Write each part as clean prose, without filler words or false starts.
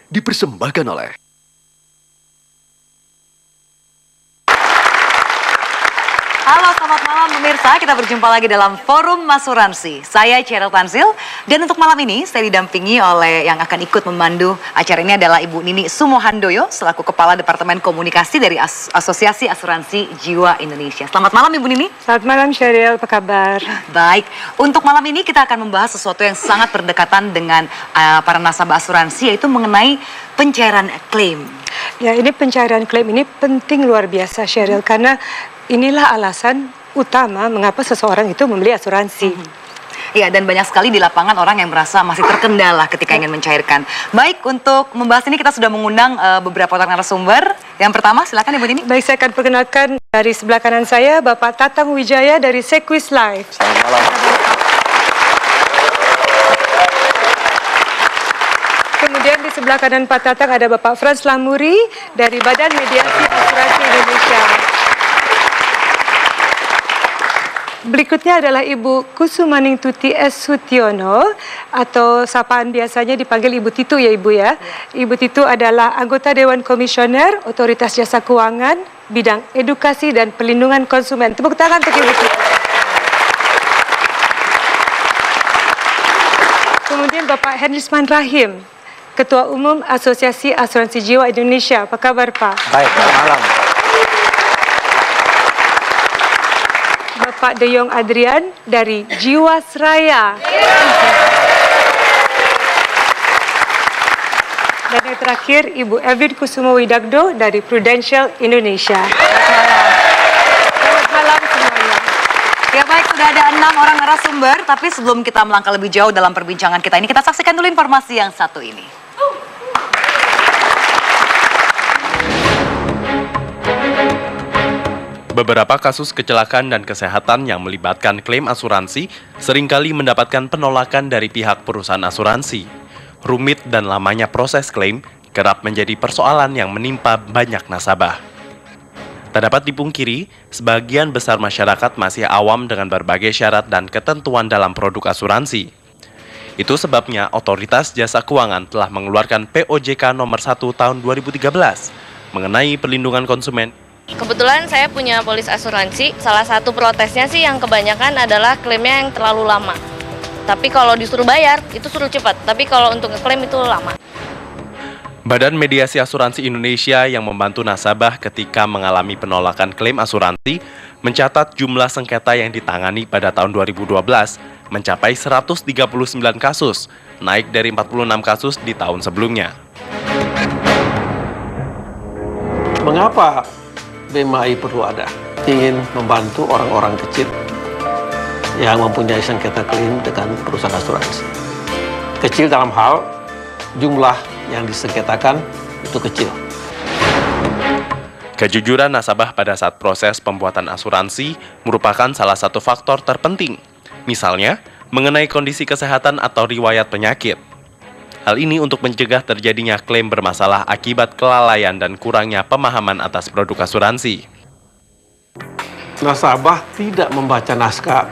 dipersembahkan oleh Halo, selamat malam pemirsa. Kita berjumpa lagi dalam Forum Asuransi. Saya Cheryl Tanzil dan untuk malam ini saya didampingi oleh yang akan ikut memandu acara ini adalah Ibu Nini Sumohandoyo selaku Kepala Departemen Komunikasi dari Asosiasi Asuransi Jiwa Indonesia. Selamat malam Ibu Nini. Selamat malam Cheryl, apa kabar? Baik, untuk malam ini kita akan membahas sesuatu yang sangat berdekatan dengan para nasabah asuransi, yaitu mengenai pencairan klaim. Ya, ini pencairan klaim ini penting luar biasa Cheryl, karena inilah alasan utama mengapa seseorang itu membeli asuransi. Iya, dan banyak sekali di lapangan orang yang merasa masih terkendala ketika ingin mencairkan. Baik, untuk membahas ini kita sudah mengundang beberapa orang narasumber. Yang pertama, silakan Ibu Nini. Baik, saya akan perkenalkan dari sebelah kanan saya Bapak Tatang Wijaya dari Sequis Life. Selamat malam. Kemudian di sebelah kanan Pak Tatang ada Bapak Frans Lamuri dari Badan Mediasi Asuransi Indonesia. Berikutnya adalah Ibu Kusumaning Tuti S. Sutiono atau sapaan biasanya dipanggil Ibu Titu ya Ibu ya. Ibu Titu adalah anggota Dewan Komisioner Otoritas Jasa Keuangan bidang edukasi dan pelindungan konsumen. Tepuk tangan untuk Ibu Titu. Kemudian Bapak Henrisman Rahim, Ketua Umum Asosiasi Asuransi Jiwa Indonesia. Apa kabar Pak? Baik, selamat malam. Bapak Deyong Adrian dari Jiwasraya. Dan yang terakhir Ibu Evin Kusumo Widagdo dari Prudential Indonesia. Selamat malam semuanya. Ya baik, sudah ada 6 orang narasumber, tapi sebelum kita melangkah lebih jauh dalam perbincangan kita ini, kita saksikan dulu informasi yang satu ini. Beberapa kasus kecelakaan dan kesehatan yang melibatkan klaim asuransi seringkali mendapatkan penolakan dari pihak perusahaan asuransi. Rumit dan lamanya proses klaim kerap menjadi persoalan yang menimpa banyak nasabah. Tak dapat dipungkiri, sebagian besar masyarakat masih awam dengan berbagai syarat dan ketentuan dalam produk asuransi. Itu sebabnya Otoritas Jasa Keuangan telah mengeluarkan POJK nomor 1 tahun 2013 mengenai pelindungan konsumen. Kebetulan saya punya polis asuransi, salah satu protesnya sih yang kebanyakan adalah klaimnya yang terlalu lama. Tapi kalau disuruh bayar, itu suruh cepat, tapi kalau untuk ngeklaim itu lama. Badan Mediasi Asuransi Indonesia yang membantu nasabah ketika mengalami penolakan klaim asuransi mencatat jumlah sengketa yang ditangani pada tahun 2012 mencapai 139 kasus, naik dari 46 kasus di tahun sebelumnya. Mengapa BMAI perlu ada? Ingin membantu orang-orang kecil yang mempunyai sengketa klaim dengan perusahaan asuransi. Kecil dalam hal jumlah yang disengketakan itu kecil. Kejujuran nasabah pada saat proses pembuatan asuransi merupakan salah satu faktor terpenting. Misalnya, mengenai kondisi kesehatan atau riwayat penyakit. Hal ini untuk mencegah terjadinya klaim bermasalah akibat kelalaian dan kurangnya pemahaman atas produk asuransi. Nasabah tidak membaca naskah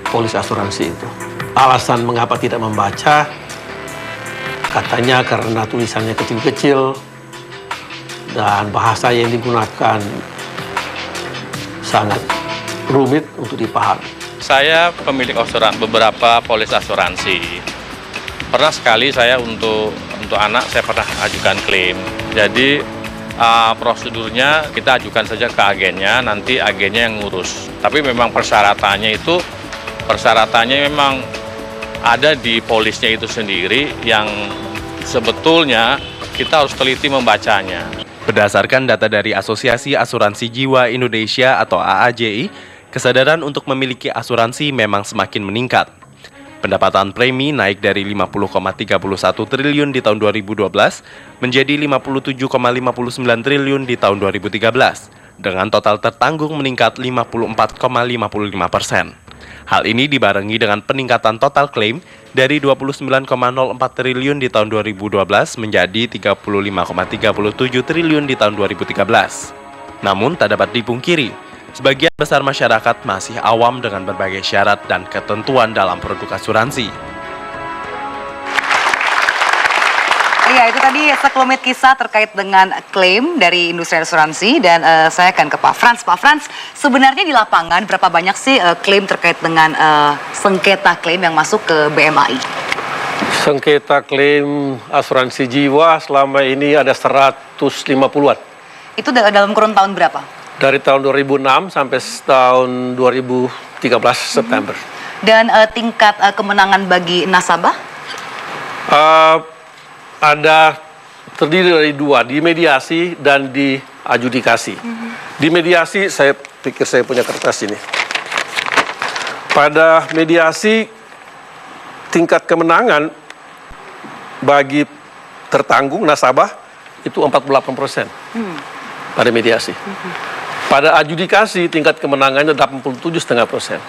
polis asuransi itu. Alasan mengapa tidak membaca, katanya karena tulisannya kecil-kecil dan bahasa yang digunakan sangat rumit untuk dipahami. Saya pemilik beberapa polis asuransi. Pernah sekali saya untuk anak saya pernah ajukan klaim. Jadi prosedurnya kita ajukan saja ke agennya, nanti agennya yang ngurus. Tapi memang persyaratannya memang ada di polisnya itu sendiri yang sebetulnya kita harus teliti membacanya. Berdasarkan data dari Asosiasi Asuransi Jiwa Indonesia atau AAJI, kesadaran untuk memiliki asuransi memang semakin meningkat. Pendapatan premi naik dari 50,31 triliun di tahun 2012 menjadi 57,59 triliun di tahun 2013, dengan total tertanggung meningkat 54,55%. Hal ini dibarengi dengan peningkatan total klaim dari 29,04 triliun di tahun 2012 menjadi 35,37 triliun di tahun 2013. Namun tak dapat dipungkiri, sebagian besar masyarakat masih awam dengan berbagai syarat dan ketentuan dalam produk asuransi. Iya, itu tadi sekelumit kisah terkait dengan klaim dari industri asuransi dan saya akan ke Pak Frans. Pak Frans, sebenarnya di lapangan berapa banyak sih klaim terkait dengan sengketa klaim yang masuk ke BMAI? Sengketa klaim asuransi jiwa selama ini ada 150-an. Itu dalam kurun tahun berapa? Dari tahun 2006 sampai tahun 2013 September. Dan tingkat kemenangan bagi nasabah? Ada terdiri dari dua, di mediasi dan di adjudikasi. Di mediasi, saya pikir saya punya kertas ini. Pada mediasi, tingkat kemenangan bagi tertanggung nasabah itu 48% pada mediasi. Pada adjudikasi, tingkat kemenangannya 87,5%.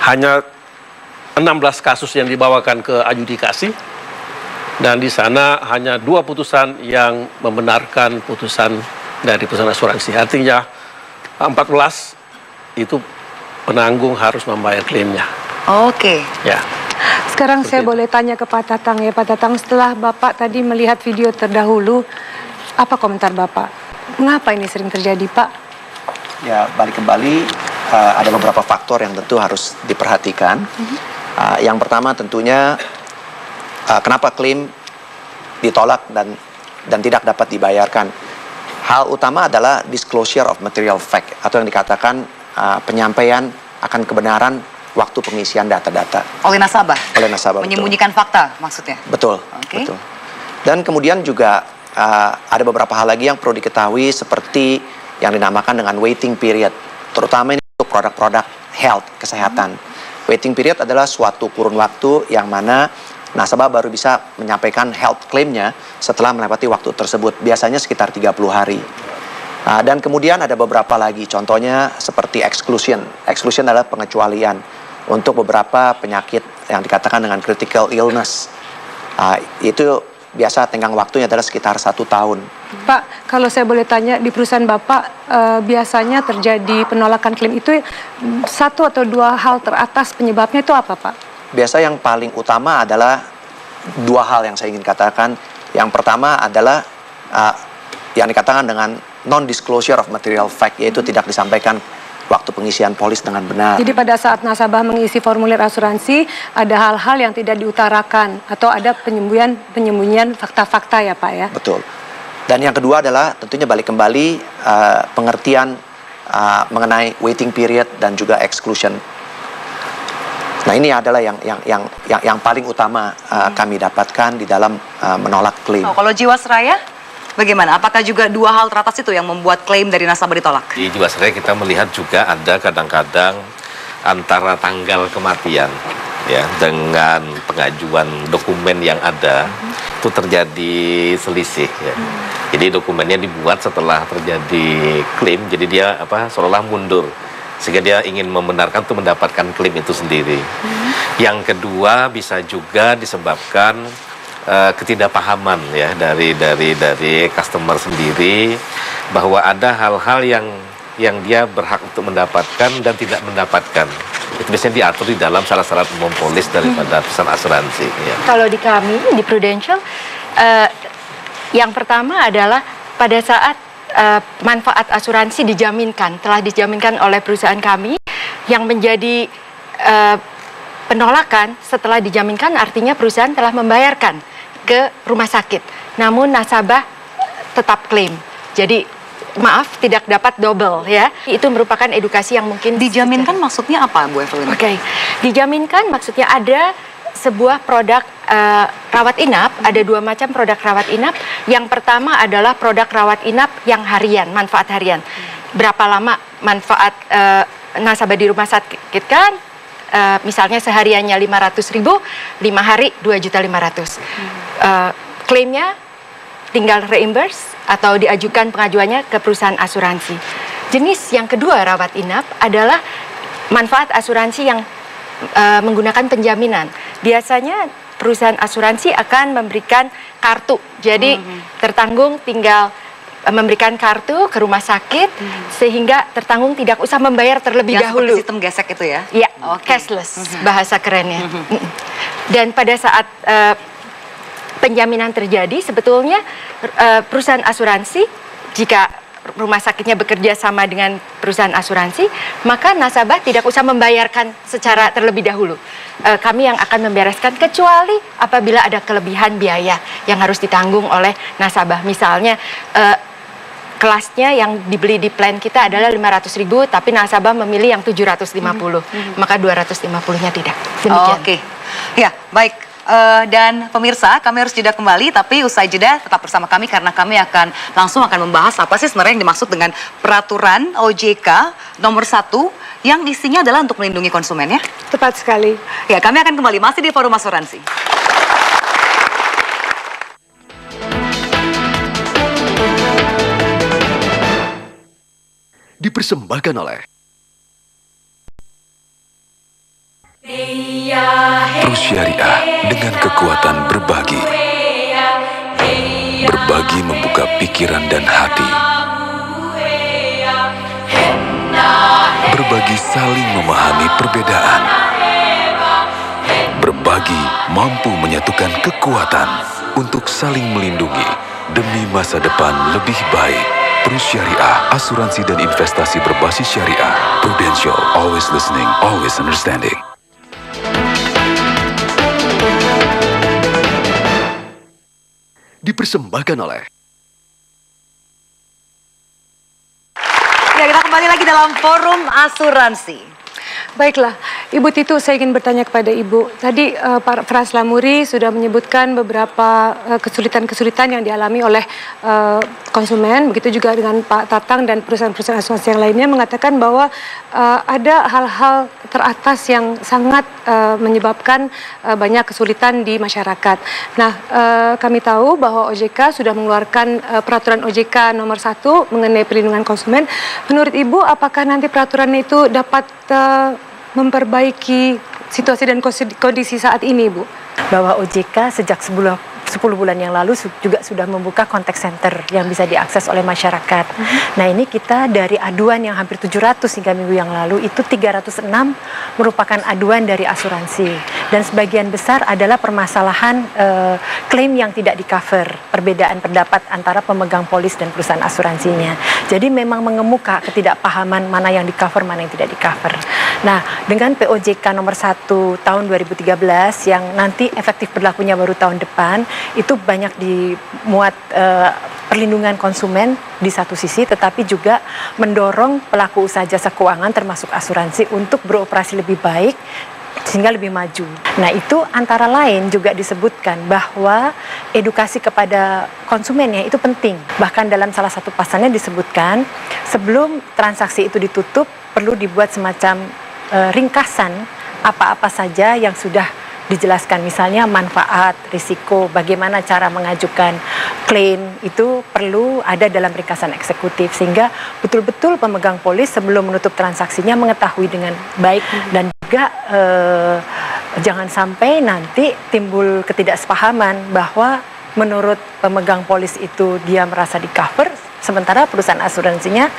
Hanya 16 kasus yang dibawakan ke adjudikasi, dan di sana hanya 2 putusan yang membenarkan putusan dari perusahaan asuransi. Artinya 14 itu penanggung harus membayar klaimnya. Oke. Ya. Sekarang saya Seperti boleh tanya ke Pak Tatang ya, Pak Tatang, setelah Bapak tadi melihat video terdahulu, apa komentar Bapak? Mengapa ini sering terjadi, Pak? Ya, balik kembali, ada beberapa faktor yang tentu harus diperhatikan. Yang pertama tentunya kenapa klaim ditolak dan tidak dapat dibayarkan. Hal utama adalah disclosure of material fact, atau yang dikatakan penyampaian akan kebenaran waktu pengisian data-data. Oleh nasabah? Oleh nasabah, menyembunyikan fakta maksudnya? Betul. Oke. Betul. Dan kemudian juga ada beberapa hal lagi yang perlu diketahui, seperti yang dinamakan dengan waiting period, terutama ini untuk produk-produk health, kesehatan. Waiting period adalah suatu kurun waktu yang mana nasabah baru bisa menyampaikan health claim-nya setelah melewati waktu tersebut, biasanya sekitar 30 hari. Dan kemudian ada beberapa lagi, contohnya seperti exclusion. Exclusion adalah pengecualian untuk beberapa penyakit yang dikatakan dengan critical illness. Itu biasa tenggang waktunya adalah sekitar 1 tahun. Pak, kalau saya boleh tanya, di perusahaan Bapak biasanya terjadi penolakan klaim itu 1 atau 2 hal teratas penyebabnya itu apa, Pak? Biasa yang paling utama adalah 2 hal yang saya ingin katakan. Yang pertama adalah yang dikatakan dengan non-disclosure of material fact, yaitu tidak disampaikan waktu pengisian polis dengan benar. Jadi pada saat nasabah mengisi formulir asuransi, ada hal-hal yang tidak diutarakan atau ada penyembunyian fakta-fakta ya, Pak ya? Betul. Dan yang kedua adalah tentunya balik kembali pengertian mengenai waiting period dan juga exclusion. Nah, ini adalah yang paling utama kami dapatkan di dalam menolak klaim. Kalau Jiwasraya, bagaimana? Apakah juga 2 hal teratas itu yang membuat klaim dari nasabah ditolak? Di Jiwasraya kita melihat juga ada kadang-kadang antara tanggal kematian ya dengan pengajuan dokumen yang ada itu terjadi selisih ya. Jadi dokumennya dibuat setelah terjadi klaim, jadi dia seolah mundur, sehingga dia ingin membenarkan untuk mendapatkan klaim itu sendiri. Yang kedua bisa juga disebabkan ketidakpahaman ya dari customer sendiri, bahwa ada hal-hal yang dia berhak untuk mendapatkan dan tidak mendapatkan. Itu biasanya diatur di dalam syarat-syarat umum polis daripada perusahaan asuransi ya. Kalau di kami di Prudential, yang pertama adalah pada saat manfaat asuransi telah dijaminkan oleh perusahaan kami, yang menjadi penolakan setelah dijaminkan artinya perusahaan telah membayarkan ke rumah sakit, namun nasabah tetap klaim. Jadi maaf, tidak dapat double ya. Itu merupakan edukasi yang mungkin Dijaminkan maksudnya apa, Bu Evelyn? Oke. Dijaminkan maksudnya ada sebuah produk rawat inap, ada 2 macam produk rawat inap. Yang pertama adalah produk rawat inap yang harian, manfaat harian. Berapa lama manfaat nasabah di rumah sakit kan? Misalnya sehariannya 500.000, 5 hari 2.500.000. Klaimnya tinggal reimburse atau diajukan pengajuannya ke perusahaan asuransi. Jenis yang kedua rawat inap adalah manfaat asuransi yang menggunakan penjaminan. Biasanya perusahaan asuransi akan memberikan kartu. Jadi tertanggung tinggal memberikan kartu ke rumah sakit sehingga tertanggung tidak usah membayar terlebih Yang dahulu. seperti sistem gesek itu ya? Iya, cashless bahasa kerennya. Dan pada saat penjaminan terjadi, sebetulnya perusahaan asuransi, jika rumah sakitnya bekerja sama dengan perusahaan asuransi, maka nasabah tidak usah membayarkan secara terlebih dahulu. Kami yang akan membereskan, kecuali apabila ada kelebihan biaya yang harus ditanggung oleh nasabah. Misalnya kelasnya yang dibeli di plan kita adalah 500.000, tapi nasabah memilih yang 750, maka 250-nya tidak. Demikian. Oke, ya baik. Dan pemirsa, kami harus jeda kembali, tapi usai jeda tetap bersama kami karena kami akan langsung membahas apa sih sebenarnya yang dimaksud dengan peraturan OJK nomor 1 yang isinya adalah untuk melindungi konsumen ya. Tepat sekali. Ya, kami akan kembali masih di Forum Asuransi. Dipersembahkan oleh Terus Syariah dengan kekuatan berbagi. Berbagi membuka pikiran dan hati. Berbagi saling memahami perbedaan. Berbagi mampu menyatukan kekuatan untuk saling melindungi demi masa depan lebih baik. Terus Syariah, asuransi dan investasi berbasis syariah. Prudential, always listening, always understanding. Dipersembahkan oleh Ya, kita kembali lagi dalam Forum Asuransi. Baiklah, Ibu Titu, saya ingin bertanya kepada Ibu. Tadi Pak Frans Lamuri sudah menyebutkan beberapa kesulitan-kesulitan yang dialami oleh konsumen. Begitu juga dengan Pak Tatang dan perusahaan-perusahaan asuransi yang lainnya mengatakan bahwa ada hal-hal teratas yang sangat menyebabkan banyak kesulitan di masyarakat. Nah, kami tahu bahwa OJK sudah mengeluarkan peraturan OJK nomor 1 mengenai perlindungan konsumen. Menurut Ibu, apakah nanti peraturan itu dapat memperbaiki situasi dan kondisi saat ini, Bu? Bahwa OJK sejak 10 bulan yang lalu juga sudah membuka contact center yang bisa diakses oleh masyarakat. Nah, ini kita dari aduan yang hampir 700 hingga minggu yang lalu, itu 306 merupakan aduan dari asuransi. Dan sebagian besar adalah permasalahan klaim yang tidak di-cover, perbedaan pendapat antara pemegang polis dan perusahaan asuransinya. Jadi memang mengemuka ketidakpahaman mana yang di-cover, mana yang tidak di-cover. Nah, dengan POJK nomor 1 tahun 2013 yang nanti efektif berlakunya baru tahun depan, itu banyak dimuat perlindungan konsumen di satu sisi, tetapi juga mendorong pelaku usaha jasa keuangan termasuk asuransi untuk beroperasi lebih baik sehingga lebih maju. Nah, itu antara lain juga disebutkan bahwa edukasi kepada konsumennya itu penting. Bahkan dalam salah satu pasalnya disebutkan sebelum transaksi itu ditutup perlu dibuat semacam ringkasan apa-apa saja yang sudah dijelaskan, misalnya manfaat, risiko, bagaimana cara mengajukan klaim, itu perlu ada dalam ringkasan eksekutif sehingga betul-betul pemegang polis sebelum menutup transaksinya mengetahui dengan baik. Dan juga jangan sampai nanti timbul ketidaksepahaman bahwa menurut pemegang polis itu dia merasa di-cover, sementara perusahaan asuransinya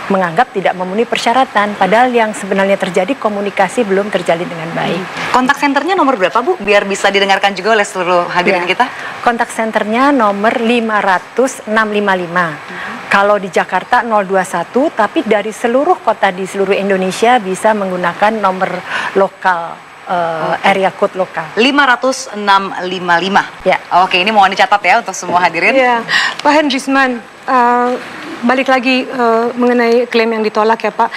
menganggap tidak memenuhi persyaratan, padahal yang sebenarnya terjadi komunikasi belum terjalin dengan baik. Kontak senternya nomor berapa, Bu? Biar bisa didengarkan juga oleh seluruh hadirin kita. Kontak senternya nomor 500 655. Kalau di Jakarta 021, tapi dari seluruh kota di seluruh Indonesia bisa menggunakan nomor lokal, area code lokal. 500 655. Ya. Oke, ini mohon dicatat ya untuk semua hadirin. Ya, Pak Hendrisman, balik lagi mengenai klaim yang ditolak ya Pak.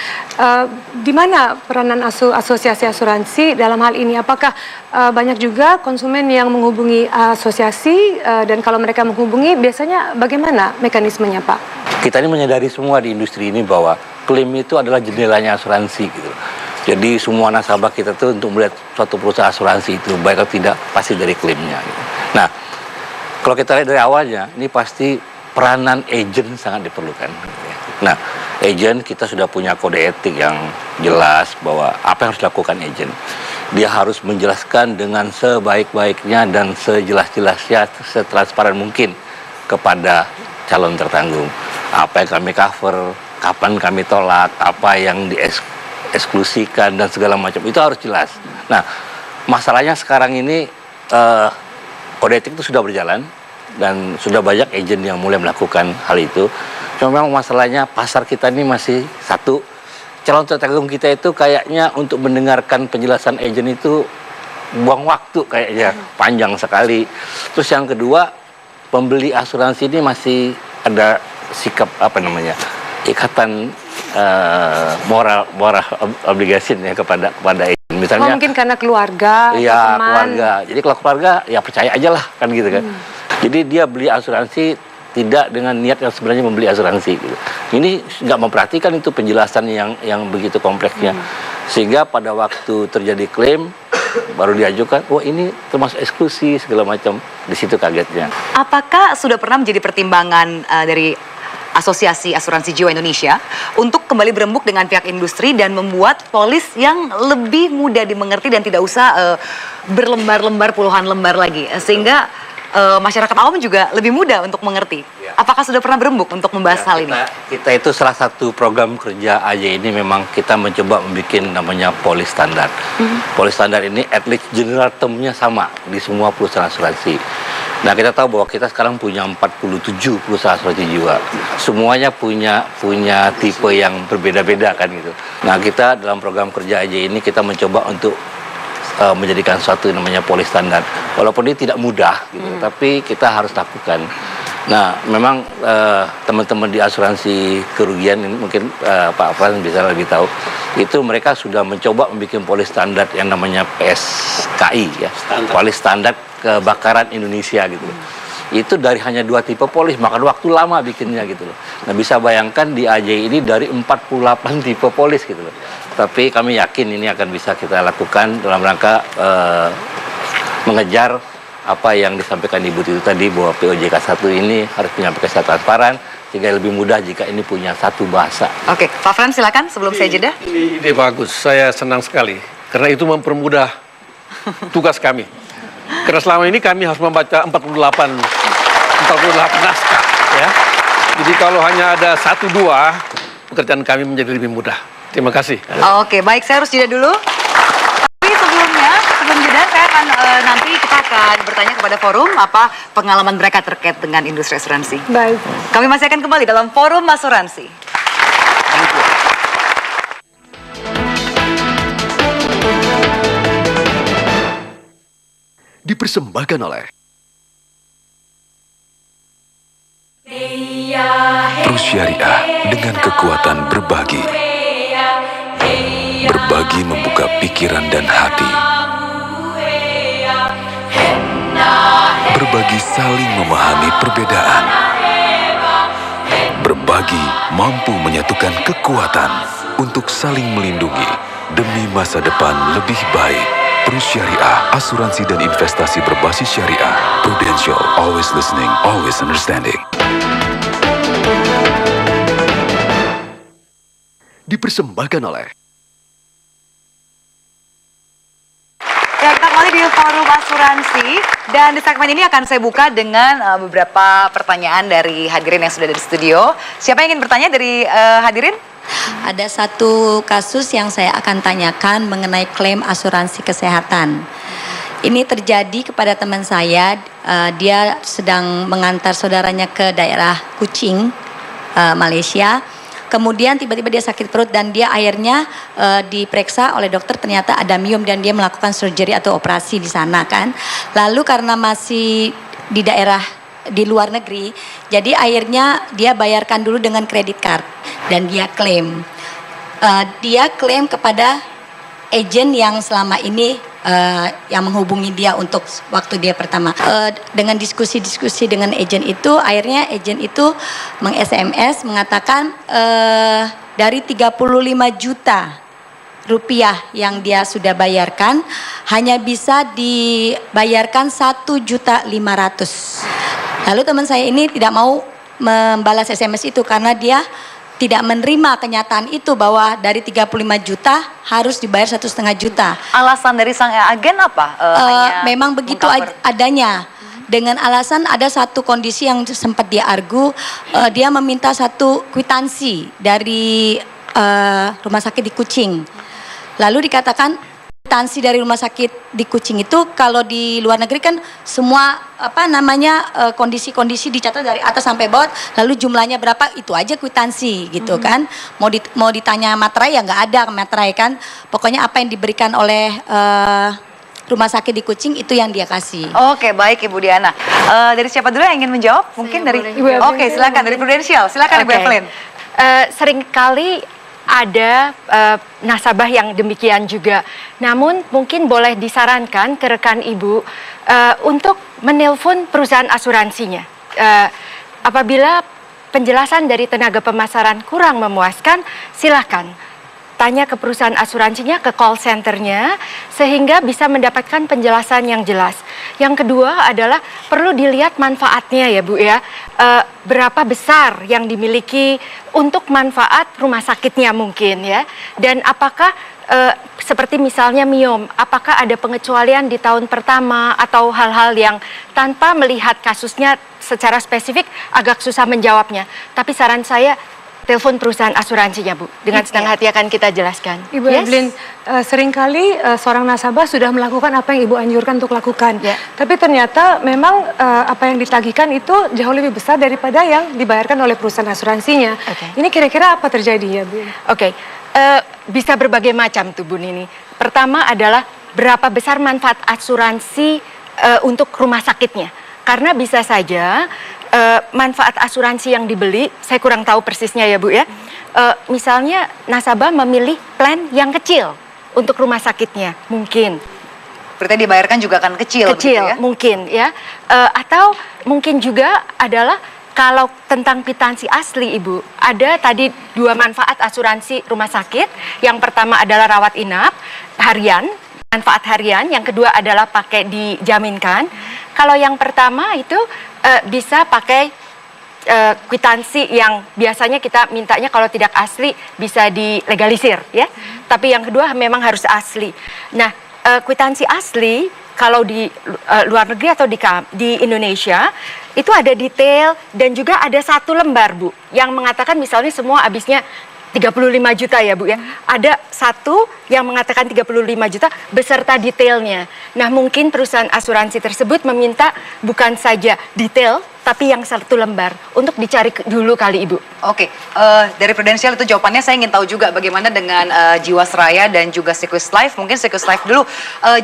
Di mana peranan asosiasi asuransi dalam hal ini? Apakah banyak juga konsumen yang menghubungi asosiasi dan kalau mereka menghubungi biasanya bagaimana mekanismenya Pak? Kita ini menyadari semua di industri ini bahwa klaim itu adalah jendelanya asuransi gitu. Jadi semua nasabah kita tuh untuk melihat suatu perusahaan asuransi itu baik atau tidak pasti dari klaimnya. Gitu. Nah, kalau kita lihat dari awalnya ini pasti peranan agent sangat diperlukan. Nah, agent kita sudah punya kode etik yang jelas bahwa apa yang harus dilakukan agent. Dia harus menjelaskan dengan sebaik-baiknya dan sejelas-jelasnya, setransparan mungkin kepada calon tertanggung. Apa yang kami cover, kapan kami tolak, apa yang dieksklusikan dan segala macam itu harus jelas. Nah, masalahnya sekarang ini kode etik itu sudah berjalan dan sudah banyak agen yang mulai melakukan hal itu. Cuma memang masalahnya pasar kita ini masih satu. Calon tergantung kita itu kayaknya untuk mendengarkan penjelasan agen itu buang waktu kayaknya, panjang sekali. Terus yang kedua, pembeli asuransi ini masih ada sikap ikatan moral obligation ya kepada agent. Misalnya mungkin karena keluarga, iya, teman. keluarga. Jadi kalau keluarga ya percaya aja lah kan gitu kan. Jadi dia beli asuransi tidak dengan niat yang sebenarnya membeli asuransi gitu. Ini nggak memperhatikan itu penjelasan yang begitu kompleksnya. Sehingga pada waktu terjadi klaim baru diajukan, oh ini termasuk eksklusi segala macam. Di situ kagetnya. Apakah sudah pernah menjadi pertimbangan dari Asosiasi Asuransi Jiwa Indonesia untuk kembali berembuk dengan pihak industri dan membuat polis yang lebih mudah dimengerti dan tidak usah berlembar-lembar, puluhan lembar lagi, sehingga masyarakat awam juga lebih mudah untuk mengerti. Apakah sudah pernah berembuk untuk membahas hal ini? Kita itu salah satu program kerja AJ ini memang kita mencoba membuat namanya polis standar. Polis standar ini at least general termnya sama di semua perusahaan asuransi. Nah, kita tahu bahwa kita sekarang punya 47 perusahaan asuransi jiwa. Semuanya punya tipe yang berbeda-beda kan gitu. Nah, kita dalam program kerja AJ ini kita mencoba untuk menjadikan suatu namanya polis standar. Walaupun ini tidak mudah gitu, tapi kita harus lakukan. Nah, memang teman-teman di asuransi kerugian ini mungkin Pak Frans bisa lebih tahu. Itu mereka sudah mencoba membuat polis standar yang namanya PSKI ya. Polis standar kebakaran Indonesia gitu. Itu dari hanya 2 tipe polis, makan waktu lama bikinnya gitu loh. Nah, bisa bayangkan di AJ ini dari 48 tipe polis gitu loh. Tapi kami yakin ini akan bisa kita lakukan dalam rangka mengejar apa yang disampaikan Ibu itu tadi, bahwa POJK 1 ini harus menyampaikan secara transparan sehingga lebih mudah jika ini punya satu bahasa. Oke, Pak Frans silakan sebelum saya jeda. Ini ide bagus, saya senang sekali karena itu mempermudah tugas kami. Karena selama ini kami harus membaca 48 naskah ya. Jadi kalau hanya ada 1-2 pekerjaan kami menjadi lebih mudah. Terima kasih. Oke, baik, saya harus jeda dulu. Tapi sebelum jeda saya akan nanti kita akan bertanya kepada forum apa pengalaman mereka terkait dengan industri asuransi. Baik. Kami masih akan kembali dalam forum asuransi. Dipersembahkan oleh Terus Syariah dengan kekuatan berbagi. Berbagi membuka pikiran dan hati. Berbagi saling memahami perbedaan. Berbagi mampu menyatukan kekuatan untuk saling melindungi demi masa depan lebih baik. Terus Syariah, asuransi dan investasi berbasis syariah. Prudential, always listening, always understanding. Dipersembahkan oleh Ya, kita kembali di forum asuransi dan di segmen ini akan saya buka dengan beberapa pertanyaan dari hadirin yang sudah ada di studio. Siapa yang ingin bertanya dari hadirin? Ada satu kasus yang saya akan tanyakan mengenai klaim asuransi kesehatan. Ini terjadi kepada teman saya, dia sedang mengantar saudaranya ke daerah Kuching, Malaysia. Kemudian tiba-tiba dia sakit perut dan dia akhirnya diperiksa oleh dokter, ternyata ada myom dan dia melakukan surgery atau operasi di sana kan. Lalu karena masih di daerah di luar negeri, jadi akhirnya dia bayarkan dulu dengan kredit card dan dia klaim. Dia klaim kepada agen yang selama ini yang menghubungi dia untuk waktu dia pertama. Dengan diskusi-diskusi dengan agen itu, akhirnya agen itu meng-SMS mengatakan dari 35 juta rupiah yang dia sudah bayarkan hanya bisa dibayarkan 1.500.000. Lalu teman saya ini tidak mau membalas SMS itu karena dia tidak menerima kenyataan itu bahwa dari 35 juta harus dibayar 1,5 juta. Alasan dari sang agen apa? Memang begitu adanya. Dengan alasan ada satu kondisi yang sempat dia argu, dia meminta satu kwitansi dari rumah sakit di Kuching. Lalu dikatakan Kwitansi dari rumah sakit di Kucing itu kalau di luar negeri kan semua kondisi-kondisi dicatat dari atas sampai bawah, lalu jumlahnya berapa itu aja kwitansi gitu kan. Mau ditanya materai ya nggak ada materai kan. Pokoknya apa yang diberikan oleh rumah sakit di Kucing itu yang dia kasih. Oke, baik Ibu Diana. Dari siapa dulu yang ingin menjawab? Mungkin dari Ibu Evelyn. Oke, silakan dari Prudential. Silakan Ibu Evelyn. Seringkali ada nasabah yang demikian juga. Namun mungkin boleh disarankan ke rekan Ibu untuk menelpon perusahaan asuransinya. Apabila penjelasan dari tenaga pemasaran kurang memuaskan, silakan tanya ke perusahaan asuransinya, ke call centernya, sehingga bisa mendapatkan penjelasan yang jelas. Yang kedua adalah perlu dilihat manfaatnya ya Bu ya. Berapa besar yang dimiliki untuk manfaat rumah sakitnya mungkin ya. Dan apakah seperti misalnya MIOM, apakah ada pengecualian di tahun pertama atau hal-hal yang tanpa melihat kasusnya secara spesifik agak susah menjawabnya. Tapi saran saya, telepon perusahaan asuransinya Bu, dengan senang hati akan kita jelaskan. Ibu Evelyn, seringkali seorang nasabah sudah melakukan apa yang Ibu anjurkan untuk lakukan. Tapi ternyata memang apa yang ditagihkan itu jauh lebih besar daripada yang dibayarkan oleh perusahaan asuransinya. Ini kira-kira apa terjadi ya Bu? Bisa berbagai macam tuh Bu Nini. Pertama adalah berapa besar manfaat asuransi untuk rumah sakitnya. Karena bisa saja manfaat asuransi yang dibeli, saya kurang tahu persisnya ya Bu ya. Misalnya nasabah memilih plan yang kecil untuk rumah sakitnya, mungkin. Berarti dibayarkan juga akan kecil. Kecil, gitu ya? mungkin ya. Atau mungkin juga adalah kalau tentang kwitansi asli Ibu, ada tadi dua manfaat asuransi rumah sakit. Yang pertama adalah rawat inap harian, manfaat harian. Yang kedua adalah pakai dijaminkan. Kalau yang pertama itu bisa pakai kwitansi yang biasanya kita mintanya kalau tidak asli bisa dilegalisir ya. Tapi yang kedua memang harus asli. Nah, kwitansi asli kalau di luar negeri atau di Indonesia itu ada detail dan juga ada satu lembar Bu yang mengatakan misalnya semua habisnya 35 juta ya Bu ya. Ada satu yang mengatakan 35 juta beserta detailnya. Nah mungkin perusahaan asuransi tersebut meminta bukan saja detail tapi yang satu lembar untuk dicari dulu kali Ibu. Oke, dari Prudential itu jawabannya. Saya ingin tahu juga bagaimana dengan Jiwasraya dan juga Sequis Life. Mungkin Sequis Life dulu,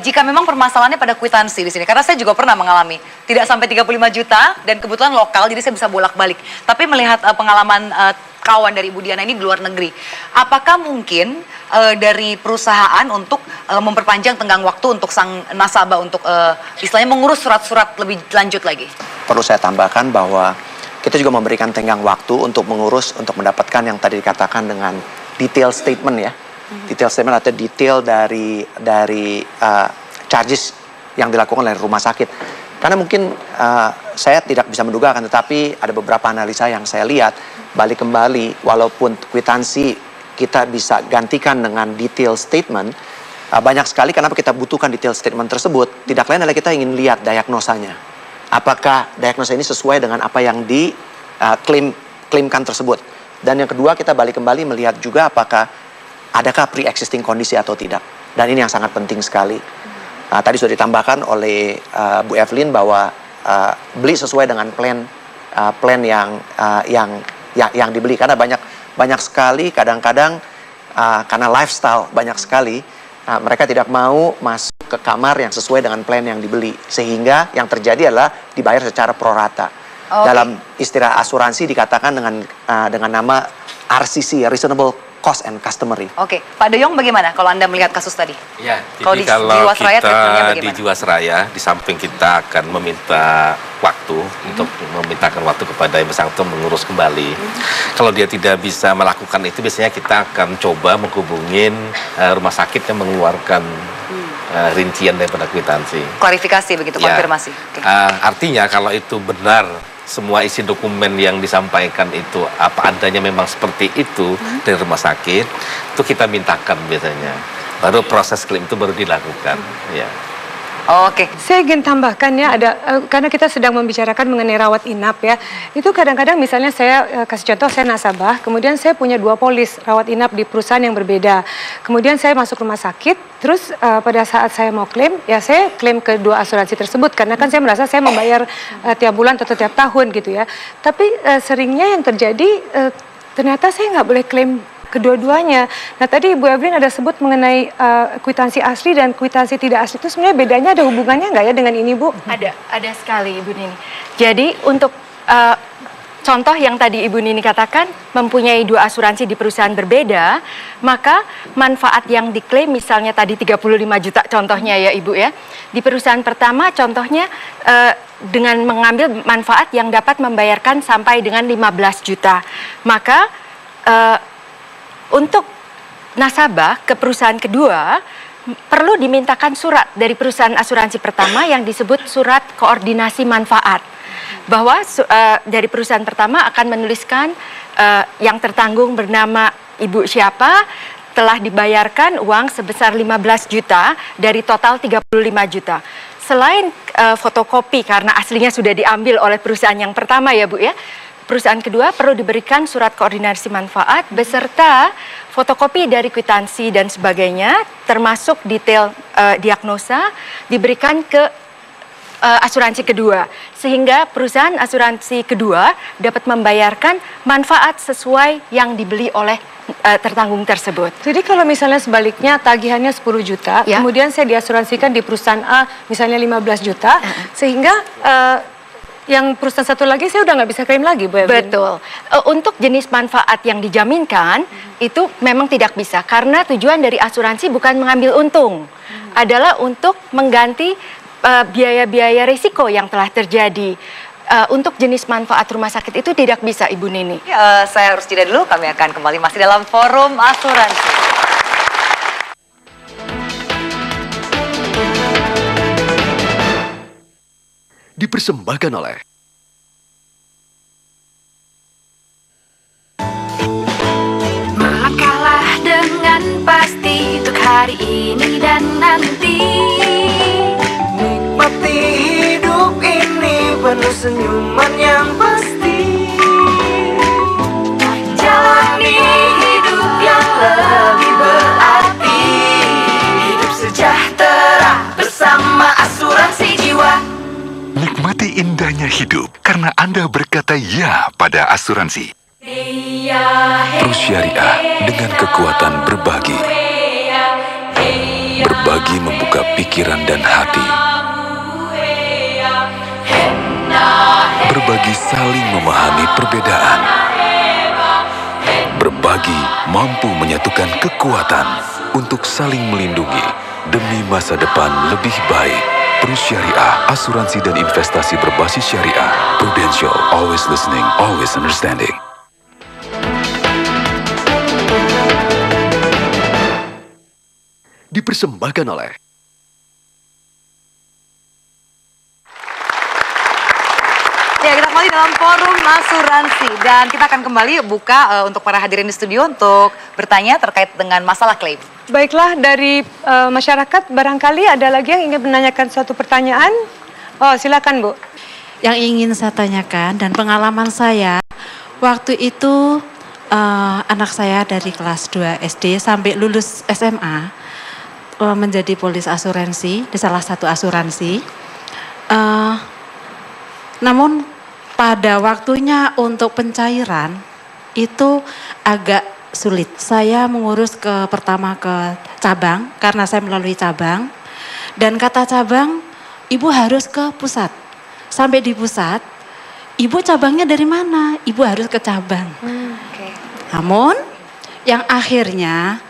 jika memang permasalahannya pada kwitansi di sini, karena saya juga pernah mengalami tidak sampai 35 juta dan kebetulan lokal, jadi saya bisa bolak-balik. Tapi melihat pengalaman kawan dari Ibu Diana ini di luar negeri, apakah mungkin dari perusahaan untuk memperpanjang tenggang waktu untuk sang nasabah untuk istilahnya mengurus surat-surat lebih lanjut lagi? Perlu saya tambahkan bahwa kita juga memberikan tenggang waktu untuk mengurus, untuk mendapatkan yang tadi dikatakan dengan detail statement ya. Detail statement atau detail dari charges yang dilakukan oleh rumah sakit. Karena mungkin saya tidak bisa menduga, akan tetapi ada beberapa analisa yang saya lihat, balik kembali, walaupun kwitansi kita bisa gantikan dengan detail statement, banyak sekali kenapa kita butuhkan detail statement tersebut, tidak lain adalah kita ingin lihat diagnosanya. Apakah diagnosa ini sesuai dengan apa yang diklaimkan tersebut. Dan yang kedua, kita balik kembali melihat juga apakah adakah pre-existing kondisi atau tidak. Dan ini yang sangat penting sekali. Tadi sudah ditambahkan oleh Bu Evelyn bahwa beli sesuai dengan plan yang dibeli. Karena banyak sekali kadang-kadang karena lifestyle banyak sekali mereka tidak mau masuk ke kamar yang sesuai dengan plan yang dibeli, sehingga yang terjadi adalah dibayar secara prorata. Dalam istilah asuransi dikatakan dengan nama RCC, Reasonable Cost and Customary. Oke, Pak Doyong bagaimana kalau Anda melihat kasus tadi? Ya, kalau jadi di kalau Jiwasraya kita di Jiwasraya, di samping kita akan meminta waktu untuk memintakan waktu kepada yang bersangkutan mengurus kembali. Kalau dia tidak bisa melakukan itu, biasanya kita akan coba menghubungin rumah sakit yang mengeluarkan rincian daripada kwitansi. Klarifikasi begitu, konfirmasi. Artinya kalau itu benar, semua isi dokumen yang disampaikan itu apa adanya memang seperti itu dari rumah sakit, itu kita mintakan biasanya. Baru proses klaim itu baru dilakukan. Ya. Oke. Saya ingin tambahkan ya, karena kita sedang membicarakan mengenai rawat inap ya. Itu kadang-kadang misalnya saya kasih contoh, saya nasabah, kemudian saya punya 2 polis rawat inap di perusahaan yang berbeda. Kemudian saya masuk rumah sakit, terus pada saat saya mau klaim, ya saya klaim ke 2 asuransi tersebut. Karena kan saya merasa saya membayar tiap bulan atau tiap tahun gitu ya. Tapi seringnya yang terjadi, ternyata saya nggak boleh klaim kedua-duanya. Nah tadi Ibu Evelyn ada sebut mengenai kwitansi asli dan kwitansi tidak asli, itu sebenarnya bedanya ada hubungannya nggak ya dengan ini Bu? Ada sekali Ibu Nini. Jadi untuk contoh yang tadi Ibu Nini katakan, mempunyai 2 asuransi di perusahaan berbeda, maka manfaat yang diklaim misalnya tadi 35 juta contohnya ya Ibu ya. Di perusahaan pertama contohnya dengan mengambil manfaat yang dapat membayarkan sampai dengan 15 juta. Maka untuk nasabah ke perusahaan kedua perlu dimintakan surat dari perusahaan asuransi pertama yang disebut surat koordinasi manfaat, bahwa dari perusahaan pertama akan menuliskan yang tertanggung bernama ibu siapa, telah dibayarkan uang sebesar 15 juta dari total 35 juta. Selain fotokopi karena aslinya sudah diambil oleh perusahaan yang pertama ya Bu ya, perusahaan kedua perlu diberikan surat koordinasi manfaat beserta fotokopi dari kwitansi dan sebagainya, termasuk detail diagnosa, diberikan ke asuransi kedua, sehingga perusahaan asuransi kedua dapat membayarkan manfaat sesuai yang dibeli oleh tertanggung tersebut. Jadi kalau misalnya sebaliknya tagihannya 10 juta, ya, kemudian saya diasuransikan di perusahaan A misalnya 15 juta, sehingga yang perusahaan satu lagi saya udah nggak bisa klaim lagi, Bu Evelyn. Betul. Untuk jenis manfaat yang dijaminkan itu memang tidak bisa, karena tujuan dari asuransi bukan mengambil untung, adalah untuk mengganti biaya-biaya risiko yang telah terjadi. Untuk jenis manfaat rumah sakit itu tidak bisa, Ibu Nini. Saya harus jeda dulu, kami akan kembali masih dalam forum asuransi. Dipersembahkan oleh Melangkahlah dengan pasti untuk hari ini dan nanti. Nikmati hidup ini penuh senyuman yang pasti. Jalani hidup yang lebih berarti. Hidup sejahtera bersama asuransi jiwa. Nikmati indahnya hidup karena Anda berkata ya pada asuransi. Terus Syariah dengan kekuatan berbagi. Berbagi membuka pikiran dan hati. Berbagi saling memahami perbedaan. Berbagi mampu menyatukan kekuatan untuk saling melindungi demi masa depan lebih baik. Terus Syariah, asuransi dan investasi berbasis syariah. Prudential, always listening, always understanding. Dipersembahkan oleh Ya, kita kembali dalam forum asuransi dan kita akan kembali buka untuk para hadirin di studio untuk bertanya terkait dengan masalah klaim. Baiklah, dari masyarakat barangkali ada lagi yang ingin menanyakan suatu pertanyaan. Oh, silakan Bu. Yang ingin saya tanyakan dan pengalaman saya, waktu itu anak saya dari kelas 2 SD sampai lulus SMA menjadi polis asuransi di salah satu asuransi. Namun pada waktunya untuk pencairan itu agak sulit. Saya mengurus pertama ke cabang karena saya melalui cabang. Dan kata cabang, Ibu harus ke pusat. Sampai di pusat, Ibu cabangnya dari mana? Ibu harus ke cabang. Namun yang akhirnya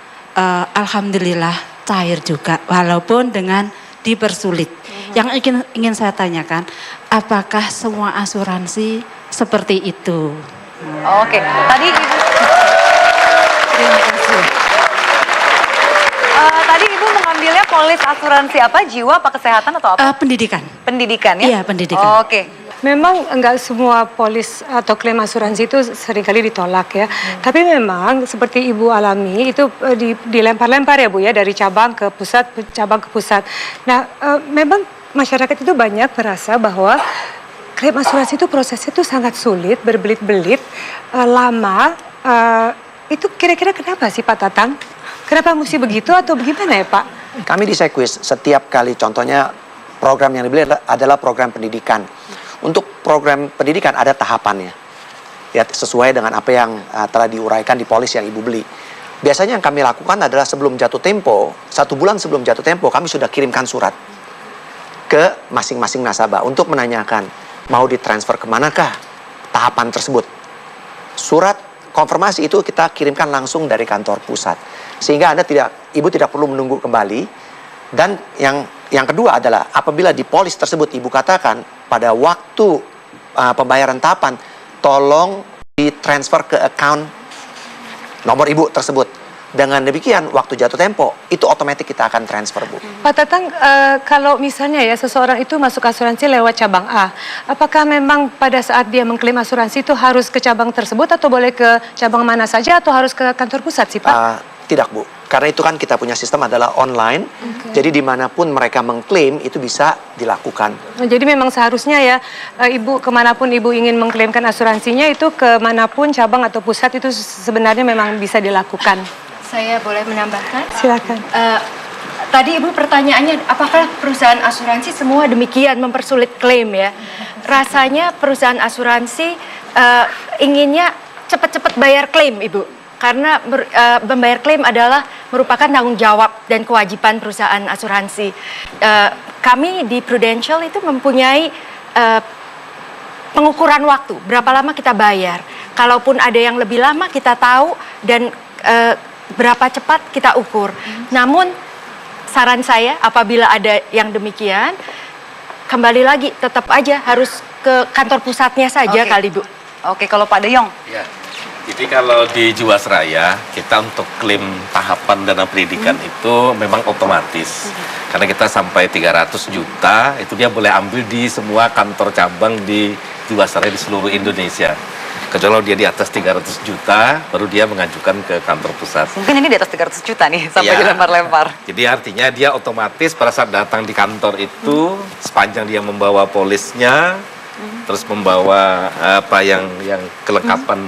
alhamdulillah cair juga walaupun dengan dipersulit. Yang ingin saya tanyakan, apakah semua asuransi seperti itu? Oke, tadi Ibu terima kasih. Tadi Ibu mengambilnya polis asuransi apa? Jiwa apa kesehatan atau apa? Pendidikan. Pendidikan ya? Iya, pendidikan. Oke. memang enggak semua polis atau klaim asuransi itu seringkali ditolak ya. Tapi memang seperti Ibu alami itu dilempar-lempar ya Bu ya, dari cabang ke pusat, cabang ke pusat. Nah, memang masyarakat itu banyak merasa bahwa klaim asuransi itu prosesnya itu sangat sulit, berbelit-belit, lama. Itu kira-kira kenapa sih Pak Tatang? Kenapa mesti begitu atau bagaimana ya Pak? Kami di Sekwis setiap kali contohnya program yang dibeli adalah program pendidikan. Untuk program pendidikan ada tahapannya. Ya, sesuai dengan apa yang telah diuraikan di polis yang Ibu beli. Biasanya yang kami lakukan adalah sebelum jatuh tempo, 1 bulan sebelum jatuh tempo kami sudah kirimkan surat ke masing-masing nasabah untuk menanyakan mau ditransfer kemanakah tahapan tersebut. Surat konfirmasi itu kita kirimkan langsung dari kantor pusat, sehingga Ibu tidak perlu menunggu kembali. Dan yang kedua adalah apabila di polis tersebut Ibu katakan pada waktu pembayaran tahapan tolong ditransfer ke account nomor Ibu tersebut. Dengan demikian waktu jatuh tempo itu otomatis kita akan transfer Bu. Pak Tatang, kalau misalnya ya seseorang itu masuk asuransi lewat cabang A, apakah memang pada saat dia mengklaim asuransi itu harus ke cabang tersebut atau boleh ke cabang mana saja atau harus ke kantor pusat sih Pak? Tidak Bu, karena itu kan kita punya sistem adalah online, jadi dimanapun mereka mengklaim itu bisa dilakukan. Jadi memang seharusnya ya Ibu kemanapun Ibu ingin mengklaimkan asuransinya itu kemanapun cabang atau pusat itu sebenarnya memang bisa dilakukan. Saya boleh menambahkan? Silakan. Tadi Ibu pertanyaannya, apakah perusahaan asuransi semua demikian mempersulit klaim ya? Rasanya perusahaan asuransi inginnya cepat-cepat bayar klaim Ibu. Karena membayar klaim adalah merupakan tanggung jawab dan kewajiban perusahaan asuransi. Kami di Prudential itu mempunyai pengukuran waktu, berapa lama kita bayar. Kalaupun ada yang lebih lama kita tahu dan berapa cepat kita ukur. Namun saran saya apabila ada yang demikian, kembali lagi tetap aja harus ke kantor pusatnya saja kali Bu. Oke, kalau Pak Deyong? Ya. Jadi kalau di Jiwasraya kita untuk klaim tahapan dana pendidikan itu memang otomatis. Karena kita sampai 300 juta itu dia boleh ambil di semua kantor cabang di Jiwasraya di seluruh Indonesia. Kecuali dia di atas 300 juta, baru dia mengajukan ke kantor pusat. Mungkin ini di atas 300 juta nih, sampai dilempar-lempar. Jadi artinya dia otomatis pada saat datang di kantor itu, sepanjang dia membawa polisnya, terus membawa yang kelengkapan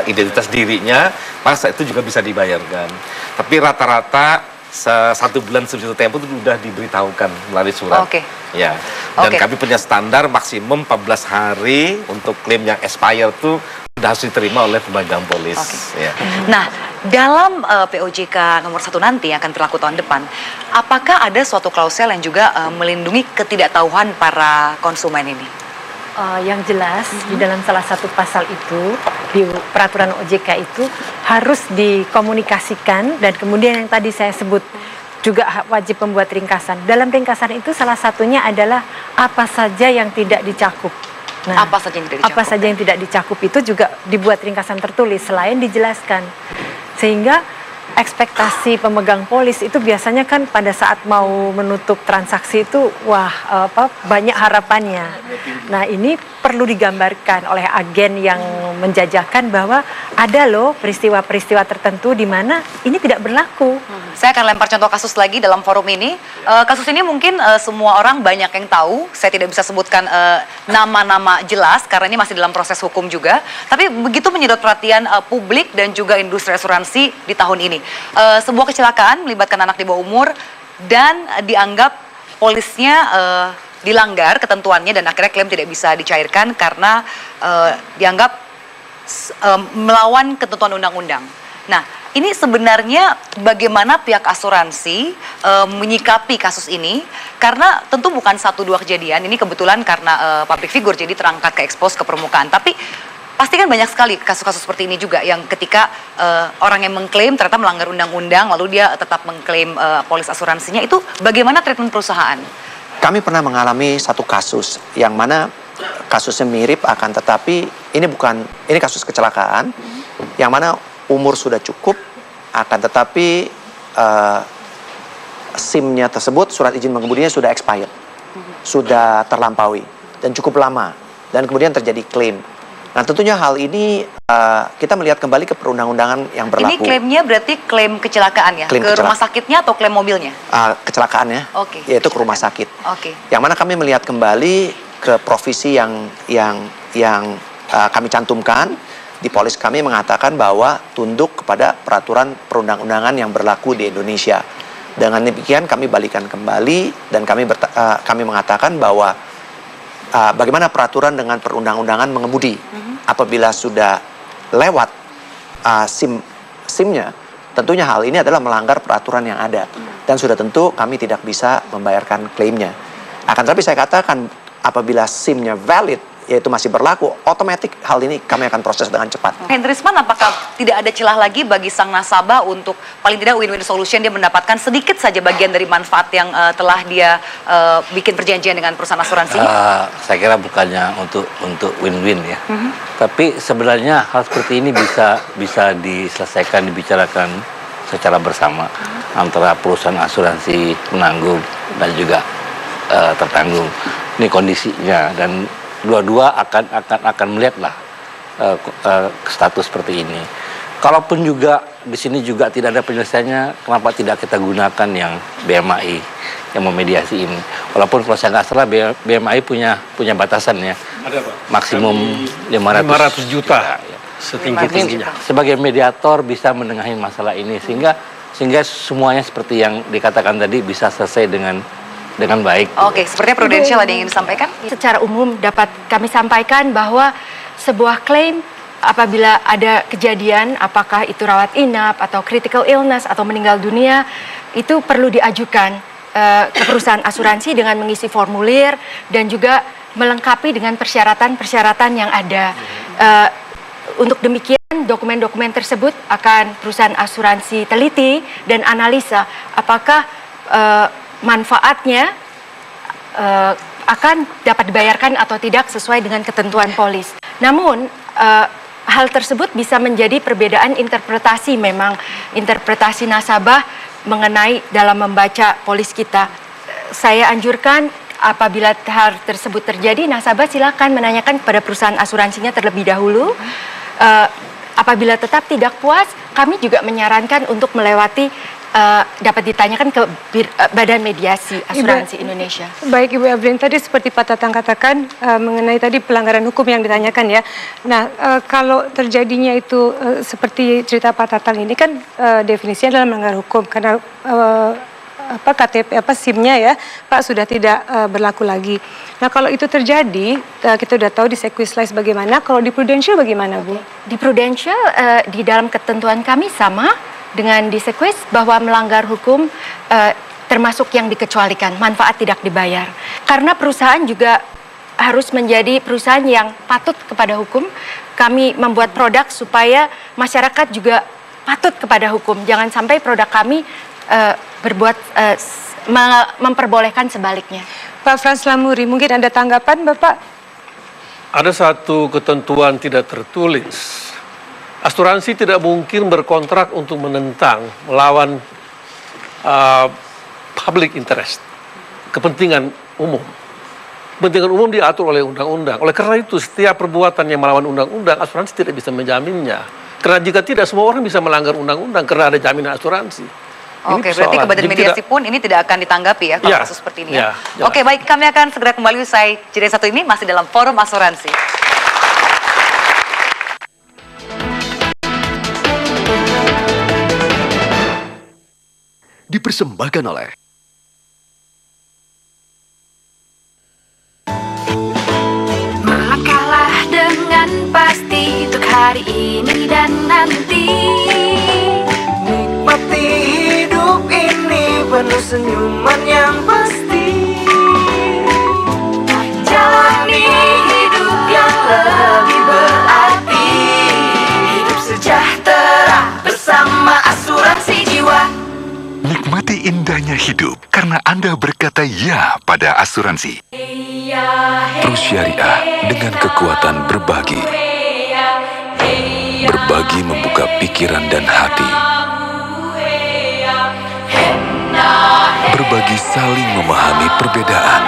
identitas dirinya, masa itu juga bisa dibayarkan. Tapi rata-rata 1 bulan sebelum tempo itu sudah diberitahukan melalui surat. Ya. Dan kami punya standar maksimum 14 hari untuk klaim yang expire itu sudah harus diterima oleh pemegang polis. Ya. Nah, dalam POJK nomor 1 nanti yang akan berlaku tahun depan, apakah ada suatu klausel yang juga melindungi ketidaktahuan para konsumen ini? Yang jelas di dalam salah satu pasal itu di peraturan OJK itu harus dikomunikasikan, dan kemudian yang tadi saya sebut juga wajib membuat ringkasan. Dalam ringkasan itu salah satunya adalah apa saja yang tidak dicakup. Nah, apa saja yang tidak dicakup? Apa saja yang tidak dicakup itu juga dibuat ringkasan tertulis selain dijelaskan. Sehingga ekspektasi pemegang polis itu biasanya kan pada saat mau menutup transaksi itu banyak harapannya. Nah, ini perlu digambarkan oleh agen yang menjajakan bahwa ada loh peristiwa-peristiwa tertentu di mana ini tidak berlaku. Saya akan lempar contoh kasus lagi dalam forum ini. Kasus ini mungkin semua orang banyak yang tahu. Saya tidak bisa sebutkan nama-nama jelas karena ini masih dalam proses hukum juga. Tapi begitu menyedot perhatian publik dan juga industri asuransi di tahun ini. Sebuah kecelakaan melibatkan anak di bawah umur dan dianggap polisnya dilanggar ketentuannya dan akhirnya klaim tidak bisa dicairkan karena dianggap melawan ketentuan undang-undang. Nah, ini sebenarnya bagaimana pihak asuransi menyikapi kasus ini, karena tentu bukan 1-2 kejadian, ini kebetulan karena public figure jadi terangkat ke expose ke permukaan, tapi pasti kan banyak sekali kasus-kasus seperti ini juga yang ketika orang yang mengklaim ternyata melanggar undang-undang lalu dia tetap mengklaim polis asuransinya. Itu bagaimana treatment perusahaan? Kami pernah mengalami satu kasus yang mana kasusnya mirip akan tetapi ini kasus kecelakaan yang mana umur sudah cukup akan tetapi SIM-nya tersebut, surat izin mengemudinya sudah expired, sudah terlampaui. dan cukup lama, dan kemudian terjadi klaim. Nah, tentunya hal ini kita melihat kembali ke perundang-undangan yang berlaku. Ini klaimnya berarti klaim kecelakaan ya? Klaim ke rumah sakitnya atau klaim mobilnya? Kecelakaannya, Oke. yaitu ke rumah sakit. Oke. Yang mana kami melihat kembali ke provisi yang kami cantumkan di polis kami mengatakan bahwa tunduk kepada peraturan perundang-undangan yang berlaku di Indonesia. Dengan demikian kami balikan kembali dan kami mengatakan bahwa bagaimana peraturan dengan perundang-undangan mengemudi apabila sudah lewat SIM-nya, tentunya hal ini adalah melanggar peraturan yang ada dan sudah tentu kami tidak bisa membayarkan klaimnya. Akan tetapi saya katakan apabila SIM-nya valid, yaitu masih berlaku, otomatis hal ini kami akan proses dengan cepat. Hendrisman, apakah tidak ada celah lagi bagi sang nasabah untuk paling tidak win-win solution, dia mendapatkan sedikit saja bagian dari manfaat yang telah dia bikin perjanjian dengan perusahaan asuransi? Saya kira bukannya untuk win-win ya. Tapi sebenarnya hal seperti ini bisa diselesaikan, dibicarakan secara bersama antara perusahaan asuransi penanggung dan juga tertanggung. Ini kondisinya dan dua-dua akan melihatlah status seperti ini. Kalaupun juga di sini juga tidak ada penyelesaiannya, kenapa tidak kita gunakan yang BMAI yang memediasi ini? Walaupun kalau saya nggak salah BMAI punya batasan ya. Ada Pak. Maksimum 500 juta. Setinggi-tingginya. Sebagai mediator bisa menengahi masalah ini sehingga semuanya seperti yang dikatakan tadi bisa selesai dengan baik. Oke, sepertinya Prudential ada yang ingin disampaikan? Secara umum dapat kami sampaikan bahwa sebuah klaim apabila ada kejadian, apakah itu rawat inap atau critical illness atau meninggal dunia, itu perlu diajukan ke perusahaan asuransi dengan mengisi formulir dan juga melengkapi dengan persyaratan-persyaratan yang ada. Untuk demikian, dokumen-dokumen tersebut akan perusahaan asuransi teliti dan analisa apakah manfaatnya akan dapat dibayarkan atau tidak sesuai dengan ketentuan polis. Namun hal tersebut bisa menjadi perbedaan interpretasi, memang interpretasi nasabah mengenai dalam membaca polis kita. Saya anjurkan apabila hal tersebut terjadi, nasabah silakan menanyakan kepada perusahaan asuransinya terlebih dahulu. Apabila tetap tidak puas, kami juga menyarankan untuk melewati dapat ditanyakan ke Badan Mediasi Asuransi Indonesia. Baik Ibu Evelyn, tadi seperti Pak Tatang katakan mengenai tadi pelanggaran hukum yang ditanyakan ya. Nah, kalau terjadinya itu seperti cerita Pak Tatang ini kan definisinya adalah melanggar hukum karena KTP SIM-nya ya Pak sudah tidak berlaku lagi. Nah, kalau itu terjadi, kita sudah tahu di Sequislice bagaimana. Kalau di Prudential bagaimana, Bu? Di Prudential di dalam ketentuan kami sama dengan di Sequis bahwa melanggar hukum termasuk yang dikecualikan, manfaat tidak dibayar. Karena perusahaan juga harus menjadi perusahaan yang patut kepada hukum. Kami membuat produk supaya masyarakat juga patut kepada hukum. Jangan sampai produk kami memperbolehkan sebaliknya. Pak Frans Lamuri, mungkin ada tanggapan Bapak? Ada satu ketentuan tidak tertulis. Asuransi tidak mungkin berkontrak untuk menentang, melawan public interest, kepentingan umum. Kepentingan umum diatur oleh undang-undang. Oleh karena itu, setiap perbuatan yang melawan undang-undang, asuransi tidak bisa menjaminnya. Karena jika tidak, semua orang bisa melanggar undang-undang karena ada jaminan asuransi. Oke, berarti ke Badan Mediasi pun ini tidak akan ditanggapi ya kalau kasus seperti ini ya. Oke, baik, kami akan segera kembali usai jeda satu ini masih dalam Forum Asuransi. Dipersembahkan oleh Melangkahlah dengan pasti untuk hari ini dan nanti. Nikmati hidup ini penuh senyuman yang pasti. Jalani hidup yang lebih berarti. Hidup sejahtera bersama asuransi jiwa. Nikmati indahnya hidup karena Anda berkata ya pada asuransi. Terus Syariah dengan kekuatan berbagi. Berbagi membuka pikiran dan hati. Berbagi saling memahami perbedaan.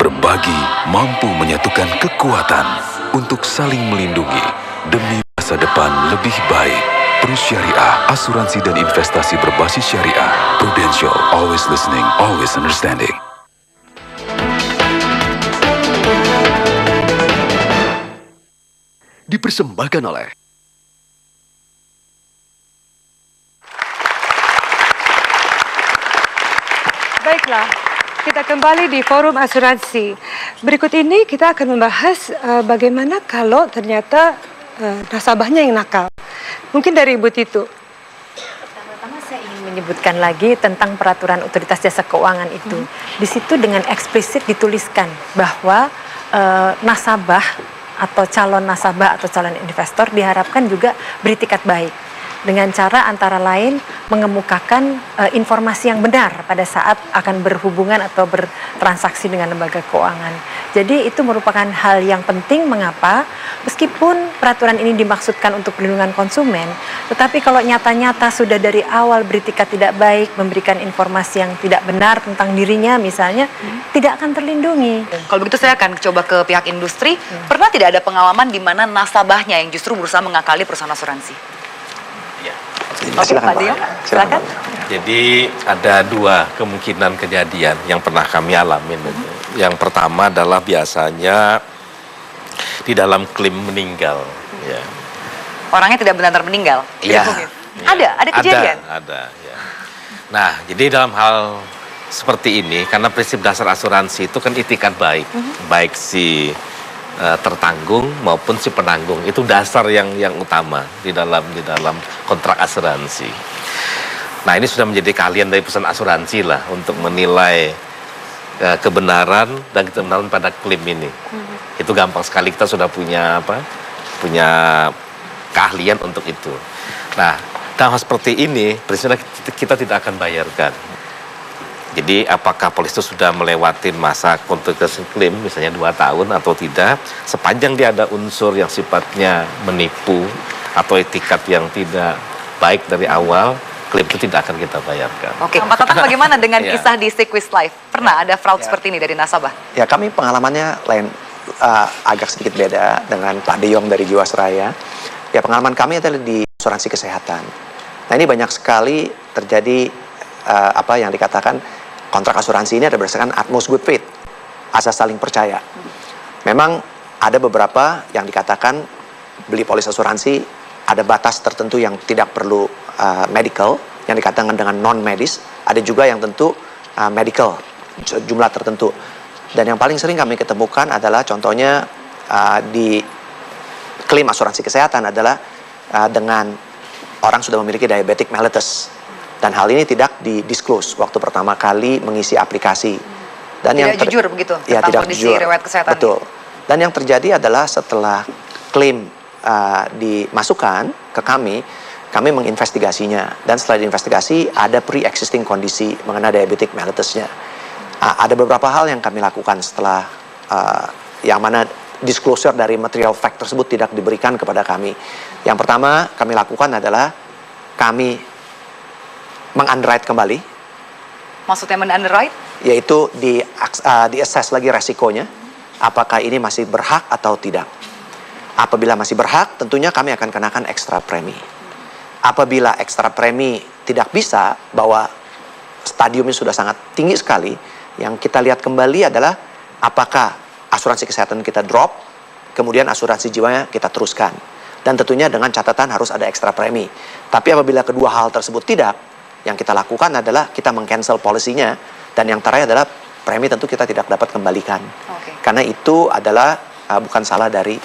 Berbagi mampu menyatukan kekuatan untuk saling melindungi demi masa depan lebih baik. Syariah, asuransi dan investasi berbasis syariah. Prudential, always listening, always understanding. Dipersembahkan oleh Baiklah, kita kembali di forum asuransi. Berikut ini kita akan membahas bagaimana kalau ternyata nasabahnya yang nakal. Mungkin dari Ibu Titu. Pertama saya ingin menyebutkan lagi tentang peraturan otoritas jasa keuangan itu. Di situ dengan eksplisit dituliskan bahwa nasabah atau calon nasabah atau calon investor diharapkan juga beritikat baik. Dengan cara antara lain mengemukakan informasi yang benar pada saat akan berhubungan atau bertransaksi dengan lembaga keuangan. Jadi itu merupakan hal yang penting. Mengapa? Meskipun peraturan ini dimaksudkan untuk perlindungan konsumen, tetapi kalau nyata-nyata sudah dari awal beritikat tidak baik, memberikan informasi yang tidak benar tentang dirinya misalnya, tidak akan terlindungi. Kalau begitu saya akan coba ke pihak industri. Pernah tidak ada pengalaman di mana nasabahnya yang justru berusaha mengakali perusahaan asuransi? Silakan, Pak Dio, silakan. Jadi ada dua kemungkinan kejadian yang pernah kami alamin. Yang pertama adalah biasanya di dalam klaim meninggal. Ya. Orangnya tidak benar-benar meninggal? Iya. Ada kejadian? Ada. Ya. Nah, jadi dalam hal seperti ini, karena prinsip dasar asuransi itu kan itikat baik. Baik si tertanggung maupun si penanggung, itu dasar yang utama di dalam kontrak asuransi. Nah, ini sudah menjadi keahlian dari perusahaan asuransi lah untuk menilai kebenaran dan kebenaran pada klaim ini. Itu gampang sekali, kita sudah punya keahlian untuk itu. Nah, dalam hal seperti ini prinsipnya kita tidak akan bayarkan. Jadi apakah polis itu sudah melewati masa konsultasi klaim misalnya 2 tahun atau tidak, sepanjang dia ada unsur yang sifatnya menipu atau etikat yang tidak baik dari awal, klaim itu tidak akan kita bayarkan. Oke, Pak Tatang bagaimana dengan kisah di Sequis Life? Pernah ada fraud seperti ini dari nasabah? Ya, kami pengalamannya lain, agak sedikit beda dengan Pak Deyong dari Jiwasraya. Ya, pengalaman kami adalah di asuransi kesehatan. Nah, ini banyak sekali terjadi apa yang dikatakan kontrak asuransi ini ada berdasarkan utmost good faith, asas saling percaya. Memang ada beberapa yang dikatakan beli polis asuransi ada batas tertentu yang tidak perlu medical, yang dikatakan dengan non medis. Ada juga yang tentu medical, jumlah tertentu. Dan yang paling sering kami ketemukan adalah contohnya di klaim asuransi kesehatan adalah dengan orang sudah memiliki diabetic mellitus. Dan hal ini tidak di-disclose waktu pertama kali mengisi aplikasi. Dan tidak jujur begitu? Ya, tentang tidak kondisi jujur. riwayat kesehatan. Betul. Dan yang terjadi adalah setelah klaim dimasukkan ke kami menginvestigasinya. Dan setelah diinvestigasi ada pre-existing kondisi mengenai diabetic mellitusnya. Ada beberapa hal yang kami lakukan setelah yang mana disclosure dari material fact tersebut tidak diberikan kepada kami. Yang pertama kami lakukan adalah kami meng-underwrite kembali. Maksudnya men-underwrite? Yaitu di-assess lagi resikonya. Apakah ini masih berhak atau tidak. Apabila masih berhak, tentunya kami akan kenakan ekstra premi. Apabila ekstra premi tidak bisa, bahwa stadiumnya sudah sangat tinggi sekali, yang kita lihat kembali adalah apakah asuransi kesehatan kita drop, kemudian asuransi jiwanya kita teruskan. Dan tentunya dengan catatan harus ada ekstra premi. Tapi apabila kedua hal tersebut tidak, yang kita lakukan adalah kita meng-cancel polisinya, dan yang terakhir adalah premi tentu kita tidak dapat kembalikan. Karena itu adalah bukan salah dari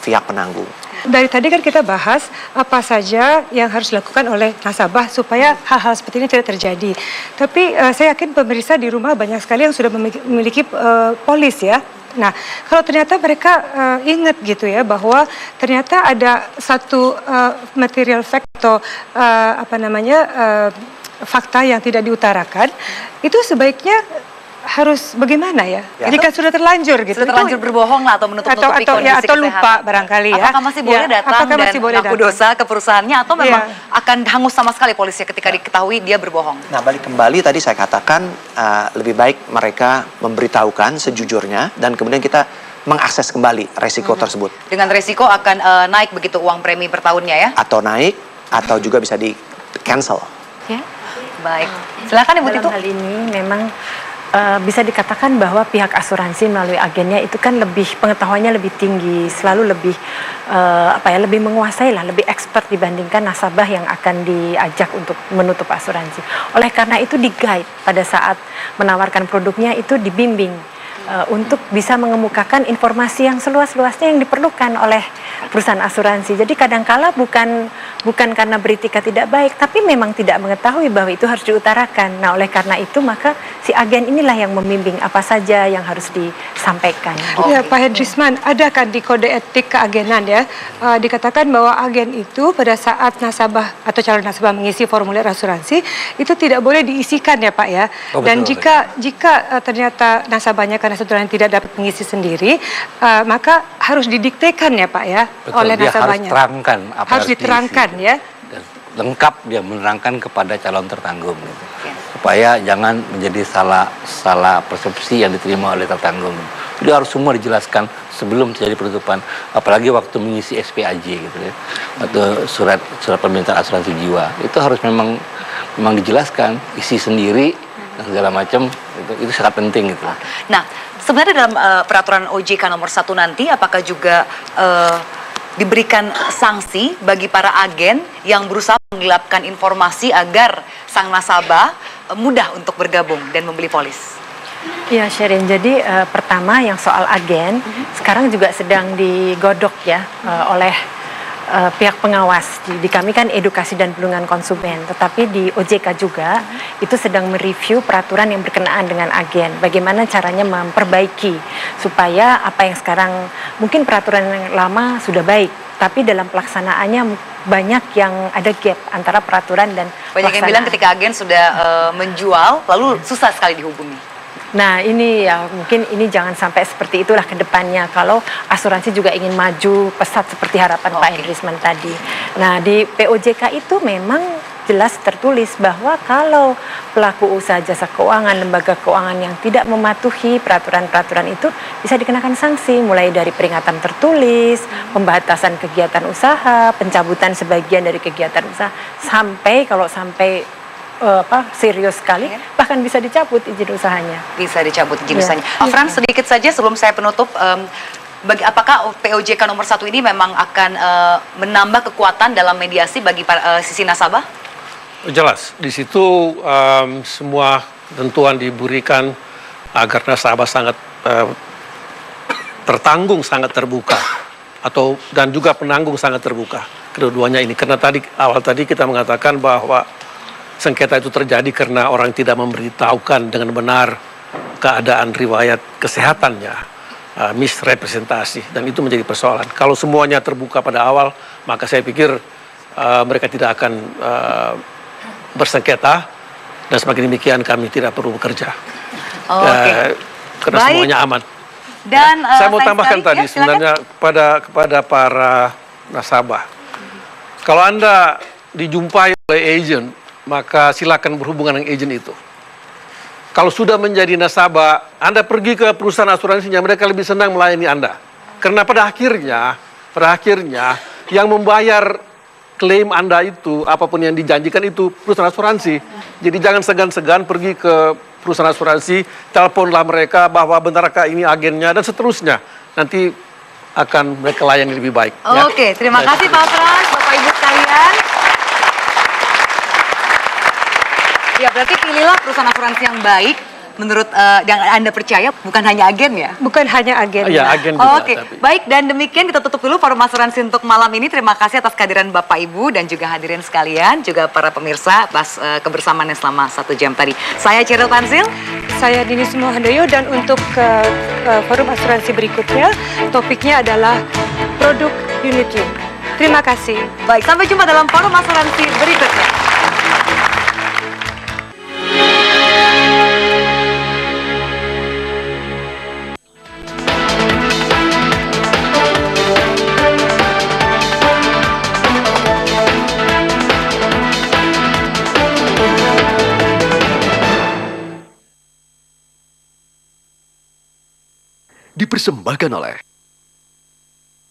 pihak penanggung. Dari tadi kan kita bahas apa saja yang harus dilakukan oleh nasabah supaya hal-hal seperti ini tidak terjadi. Tapi saya yakin pemirsa di rumah banyak sekali yang sudah memiliki polis ya. Nah, kalau ternyata mereka ingat gitu ya bahwa ternyata ada satu material fact atau fakta yang tidak diutarakan, itu sebaiknya harus bagaimana ya? Ya. Jika sudah terlanjur gitu. Sudah terlanjur berbohong lah atau menutup-nutupi kondisi atau lupa kesehatan. barangkali ya. Apakah masih boleh datang apakah dan masih boleh mengaku datang? dosa ke perusahaannya atau memang akan hangus sama sekali polisi ketika diketahui dia berbohong? Nah, balik kembali tadi saya katakan lebih baik mereka memberitahukan sejujurnya dan kemudian kita mengakses kembali resiko tersebut. Dengan resiko akan naik begitu uang premi per tahunnya ya? Atau naik atau juga bisa di cancel. Ya. Baik. Silakan Ibu Titu. Dalam hal ini memang bisa dikatakan bahwa pihak asuransi melalui agennya itu kan lebih pengetahuannya lebih tinggi, selalu lebih lebih menguasai lah, lebih expert dibandingkan nasabah yang akan diajak untuk menutup asuransi. Oleh karena itu di-guide pada saat menawarkan produknya itu dibimbing untuk bisa mengemukakan informasi yang seluas-luasnya yang diperlukan oleh perusahaan asuransi. Jadi kadangkala bukan karena beritika tidak baik, tapi memang tidak mengetahui bahwa itu harus diutarakan. Nah, oleh karena itu maka si agen inilah yang membimbing apa saja yang harus disampaikan. Ya, Pak Hendrisman, ada kan di kode etik keagenan ya, dikatakan bahwa agen itu pada saat nasabah atau calon nasabah mengisi formulir asuransi itu tidak boleh diisikan ya Pak ya. Oh, Dan betul, jika ternyata nasabahnya karena sebetulnya tidak dapat mengisi sendiri, maka harus didiktekan ya Pak ya. Betul, oleh dia nasabahnya. harus terangkan apa harus diterangkan diisi. ya. Dan lengkap dia menerangkan kepada calon tertanggung gitu. Supaya jangan menjadi salah persepsi yang diterima oleh tertanggung. Jadi harus semua dijelaskan sebelum terjadi penutupan, apalagi waktu mengisi SPAJ gitu ya, atau surat permintaan asuransi jiwa. Itu harus memang dijelaskan, isi sendiri dan segala macam, itu sangat penting gitu. Nah, sebenarnya dalam peraturan OJK nomor 1 nanti apakah juga diberikan sanksi bagi para agen yang berusaha menggelapkan informasi agar sang nasabah mudah untuk bergabung dan membeli polis? Ya, Sherin. Jadi pertama yang soal agen sekarang juga sedang digodok ya oleh pihak pengawas. Di kami kan edukasi dan perlindungan konsumen, tetapi di OJK juga itu sedang mereview peraturan yang berkenaan dengan agen. Bagaimana caranya memperbaiki supaya apa yang sekarang mungkin peraturan yang lama sudah baik, tapi dalam pelaksanaannya banyak yang ada gap antara peraturan dan Banyak yang bilang ketika agen sudah menjual lalu susah sekali dihubungi. Nah, ini ya mungkin ini jangan sampai seperti itulah ke depannya kalau asuransi juga ingin maju pesat seperti harapan Pak Hendrisman tadi. Nah, di POJK itu memang jelas tertulis bahwa kalau pelaku usaha jasa keuangan, lembaga keuangan yang tidak mematuhi peraturan-peraturan itu bisa dikenakan sanksi mulai dari peringatan tertulis, pembatasan kegiatan usaha, pencabutan sebagian dari kegiatan usaha sampai serius sekali bahkan bisa dicabut izin usahanya. Bisa dicabut izin usahanya. Frans, sedikit saja sebelum saya penutup, apakah POJK nomor 1 ini memang akan menambah kekuatan dalam mediasi bagi sisi nasabah? Jelas, di situ semua ketentuan diberikan agar nasabah sangat tertanggung, sangat terbuka, dan juga penanggung sangat terbuka. Kedua-duanya ini, karena awal tadi kita mengatakan bahwa sengketa itu terjadi karena orang tidak memberitahukan dengan benar keadaan riwayat kesehatannya, misrepresentasi, dan itu menjadi persoalan. Kalau semuanya terbuka pada awal, maka saya pikir mereka tidak akan bersengketa, dan semakin demikian kami tidak perlu bekerja. Karena semuanya aman. Dan saya mau tambahkan tadi sebenarnya kepada para nasabah, kalau Anda dijumpai oleh agent, maka silakan berhubungan dengan agent itu. Kalau sudah menjadi nasabah, Anda pergi ke perusahaan asuransinya, mereka lebih senang melayani Anda. Karena pada akhirnya yang membayar klaim Anda itu, apapun yang dijanjikan itu perusahaan asuransi. Jadi jangan segan-segan pergi ke perusahaan asuransi, teleponlah mereka bahwa bentarkah ini agennya dan seterusnya. Nanti akan mereka layani lebih baik. Oke, terima kasih Pak Frans, Bapak Ibu sekalian. Ya, berarti pilihlah perusahaan asuransi yang baik menurut yang Anda percaya, bukan hanya agen ya? Bukan hanya agen. Ya, agen juga. Oke, baik, dan demikian kita tutup dulu forum asuransi untuk malam ini. Terima kasih atas kehadiran Bapak Ibu dan juga hadirin sekalian, juga para pemirsa atas kebersamaannya selama 1 jam tadi. Saya Cheryl Tanzil. Saya Dini Sumohandoyo, dan untuk forum asuransi berikutnya, topiknya adalah produk unit link. Terima kasih. Baik, sampai jumpa dalam forum asuransi berikutnya. dipersembahkan oleh